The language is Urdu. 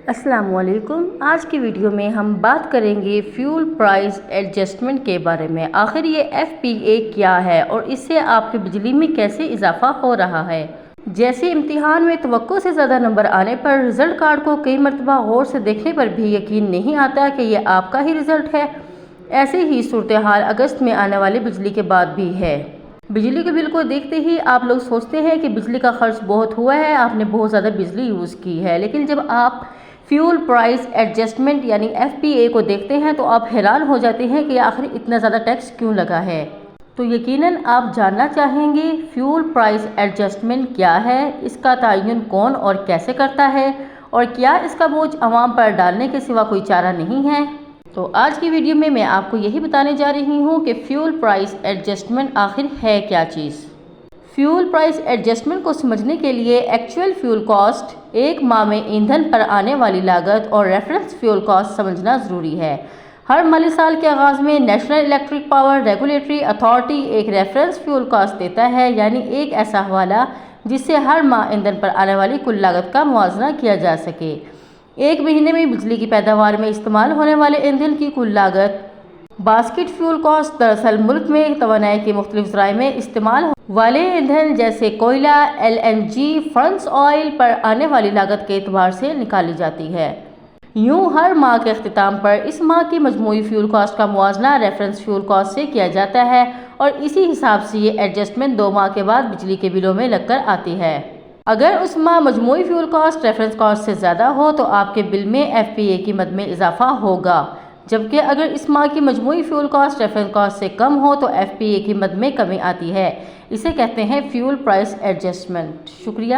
السلام علیکم۔ آج کی ویڈیو میں ہم بات کریں گے فیول پرائس ایڈجسٹمنٹ کے بارے میں۔ آخر یہ FPA کیا ہے اور اس سے آپ کی بجلی میں کیسے اضافہ ہو رہا ہے۔ جیسے امتحان میں توقع سے زیادہ نمبر آنے پر رزلٹ کارڈ کو کئی مرتبہ غور سے دیکھنے پر بھی یقین نہیں آتا کہ یہ آپ کا ہی رزلٹ ہے، ایسے ہی صورتحال اگست میں آنے والے بجلی کے بعد بھی ہے۔ بجلی کے بل کو دیکھتے ہی آپ لوگ سوچتے ہیں کہ بجلی کا خرچ بہت ہوا ہے، آپ نے بہت زیادہ بجلی یوز کی ہے، لیکن جب آپ فیول پرائس ایڈجسٹمنٹ یعنی FPA کو دیکھتے ہیں تو آپ حیران ہو جاتے ہیں کہ آخر اتنا زیادہ ٹیکس کیوں لگا ہے۔ تو یقیناً آپ جاننا چاہیں گے فیول پرائس ایڈجسٹمنٹ کیا ہے، اس کا تعین کون اور کیسے کرتا ہے، اور کیا اس کا بوجھ عوام پر ڈالنے کے سوا کوئی چارہ نہیں ہے۔ تو آج کی ویڈیو میں آپ کو یہی بتانے جا رہی ہوں کہ فیول پرائس ایڈجسٹمنٹ آخر ہے کیا چیز۔ فیول پرائس ایڈجسٹمنٹ کو سمجھنے کے لیے ایکچوئل فیول کاسٹ، ایک ماہ میں ایندھن پر آنے والی لاگت اور ریفرنس فیول کاسٹ سمجھنا ضروری ہے۔ ہر مالی سال کے آغاز میں national electric power regulatory authority ایک ریفرنس فیول کاسٹ دیتا ہے، یعنی ایک ایسا حوالہ جس سے ہر ماہ ایندھن پر آنے والی کل لاگت کا موازنہ کیا جا سکے۔ ایک مہینے میں بجلی کی پیداوار میں استعمال ہونے والے ایندھن کی کل لاگت باسکٹ فیول کاسٹ دراصل ملک میں توانائی کے مختلف ذرائع میں استعمال والے ایندھن جیسے کوئلہ، LNG، فرنس آئل پر آنے والی لاگت کے اعتبار سے نکالی جاتی ہے۔ یوں ہر ماہ کے اختتام پر اس ماہ کی مجموعی فیول کاسٹ کا موازنہ ریفرنس فیول کاسٹ سے کیا جاتا ہے، اور اسی حساب سے یہ ایڈجسٹمنٹ 2 ماہ کے بعد بجلی کے بلوں میں لگ کر آتی ہے۔ اگر اس ماہ مجموعی فیول کاسٹ ریفرنس کاسٹ سے زیادہ ہو تو آپ کے بل میں FPA کی مد میں اضافہ ہوگا، جبکہ اگر اس ماہ کی مجموعی فیول کاسٹ ریفرنس کاسٹ سے کم ہو تو FPA کی مد میں کمی آتی ہے۔ اسے کہتے ہیں فیول پرائس ایڈجسٹمنٹ۔ شکریہ۔